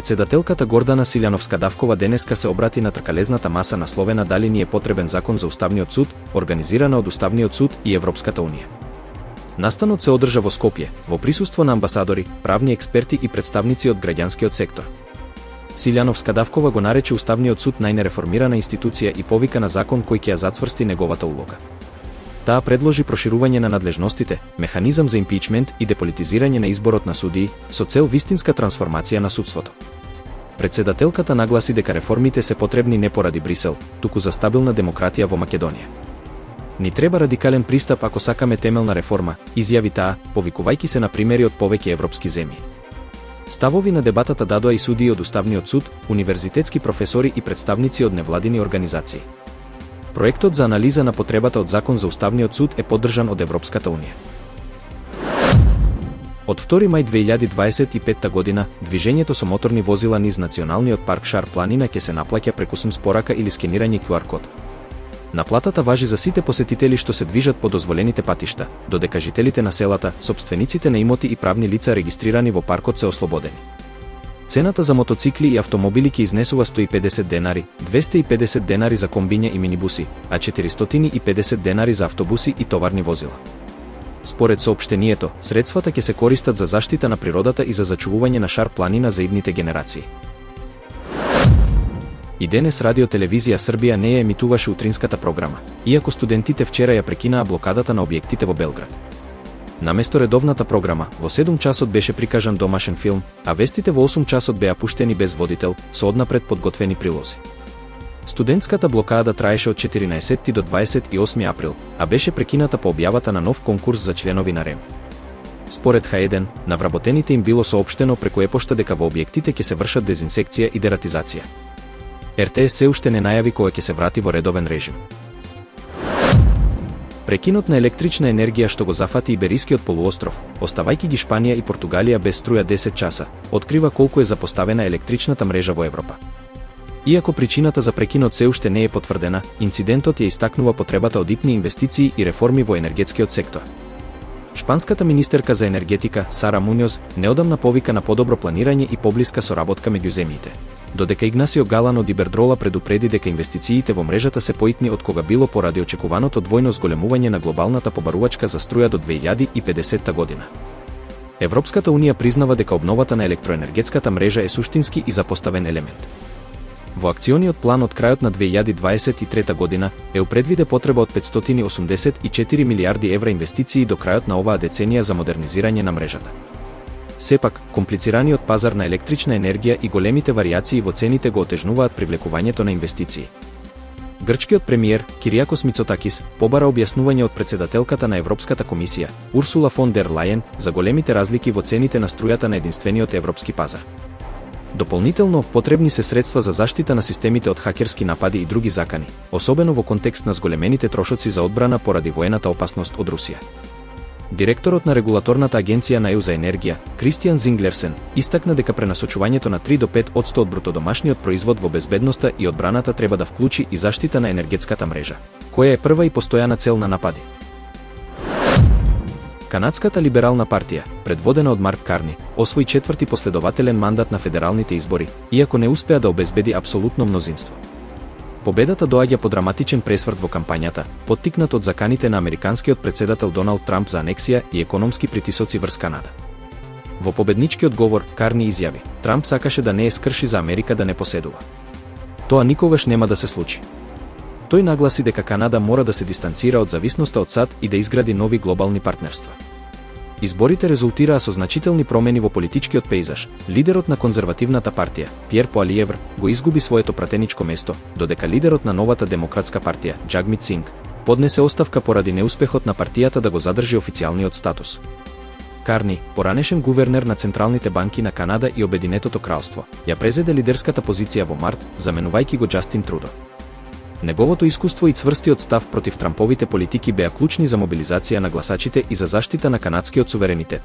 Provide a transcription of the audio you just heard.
Председателката Гордана Силјановска-Давкова денеска се обрати на тркалезната маса насловена дали ни е потребен закон за Уставниот суд, организирана од Уставниот суд и Европската унија. Настанот се одржа во Скопје, во присуство на амбасадори, правни експерти и представници од граѓанскиот сектор. Силјановска-Давкова го нарече Уставниот суд најнереформирана институција и повика на закон кој ќе ја зацврсти неговата улога. Таа предложи проширување на надлежностите, механизам за импичмент и деполитизирање на изборот на судии, со цел вистинска трансформација на судството. Председателката нагласи дека реформите се потребни не поради Брисел, туку за стабилна демократија во Македонија. Ни треба радикален пристап ако сакаме темелна реформа, изјави таа, повикувајќи се на примери од повеќе европски земји. Ставови на дебатата дадоа и судии од Уставниот суд, универзитетски професори и представници од невладини организации. Проектот за анализа на потребата од закон за Уставниот суд е поддржан од Европската унија. Од 2 мај 2025 година, движењето со моторни возила низ националниот парк Шар планина ќе се наплаќа преку спорака или скенирање QR код. Наплатата важи за сите посетители што се движат по дозволените патишта, додека жителите на селата, сопствениците на имоти и правни лица регистрирани во паркот се ослободени. Цената за мотоцикли и автомобили ќе изнесува 150 денари, 250 денари за комбиња и минибуси, а 450 денари за автобуси и товарни возила. Според соопштението, средствата ќе се користат за заштита на природата и за зачувување на Шар планина за идните генерации. И денес Радио Телевизија Србија не ја емитуваше утринската програма, иако студентите вчера ја прекинаа блокадата на објектите во Белград. Наместо редовната програма, во 7 часот беше прикажан домашен филм, а вестите во 8 часот беа пуштени без водител, со однапред подготвени прилози. Студентската блокада траеше од 14 до 28 април, а беше прекината по објавата на нов конкурс за членови на РЕМ. Според Х1, на вработените им било соопштено преку епошта дека во објектите ќе се вршат дезинсекција и дератизација. РТС се уште не најави кога ќе се врати во редовен режим. Прекинот на електрична енергија што го зафати Иберискиот полуостров, оставајќи ги Шпанија и Португалија без струја 10 часа, открива колку е запоставена електричната мрежа во Европа. Иако причината за прекинот се уште не е потврдена, инцидентот ја истакнува потребата од итни инвестиции и реформи во енергетскиот сектор. Шпанската министерка за енергетика, Сара Муньоз, неодамна повика на подобро планирање и поблиска соработка меѓу земјите. Додека Игнасио Галан од Ибердрола предупреди дека инвестициите во мрежата се поитни од кога било поради очекуваното двојно зголемување на глобалната побарувачка за струја до 2050 година. Европската унија признава дека обновата на електроенергетската мрежа е суштински и запоставен елемент. Во акциониот план од крајот на 2023 година е предвиде потреба од 584 милиарди евра инвестиции до крајот на оваа деценија за модернизирање на мрежата. Сепак, комплицираниот пазар на електрична енергија и големите варијации во цените го отежнуваат привлекувањето на инвестиции. Грчкиот премиер, Кириакос Мицотакис, побара објаснување од председателката на Европската комисија, Урсула фон дер Лајен, за големите разлики во цените на струјата на единствениот европски пазар. Дополнително, потребни се средства за заштита на системите од хакерски напади и други закани, особено во контекст на зголемените трошоци за одбрана поради воената опасност од Русија. Директорот на регулаторната агенција на ЕУ за енергија, Кристијан Зинглерсен, истакна дека пренасочувањето на 3 до 5% од брутодомашниот производ во безбедноста и одбраната треба да вклучи и заштита на енергетската мрежа, која е прва и постојана цел на напади. Канадската либерална партија, предводена од Марк Карни, освои 4ти последователен мандат на федералните избори, иако не успеа да обезбеди апсолутно мнозинство. Победата доаѓа по драматичен пресврт во кампањата, поттикнат од заканите на американскиот председател Доналд Трамп за анексија и економски притисоци врз Канада. Во победничкиот говор, Карни изјави: Трамп сакаше да не е скрши за Америка да не поседува. Тоа никогаш нема да се случи. Тој нагласи дека Канада мора да се дистанцира од зависноста од САД и да изгради нови глобални партнерства. Изборите резултираа со значителни промени во политичкиот пејзаж. Лидерот на конзервативната партија, Пиер Поалиевр, го изгуби своето пратеничко место, додека лидерот на новата демократска партија, Джагмит Синг, поднесе оставка поради неуспехот на партијата да го задржи официјалниот статус. Карни, поранешен гувернер на централните банки на Канада и Обединетото кралство, ја презеде лидерската позиција во март, заменувајќи го Џастин Трудо. Неговото искуство и цврстиот став против Трамповите политики беа клучни за мобилизација на гласачите и за заштита на канадскиот суверенитет.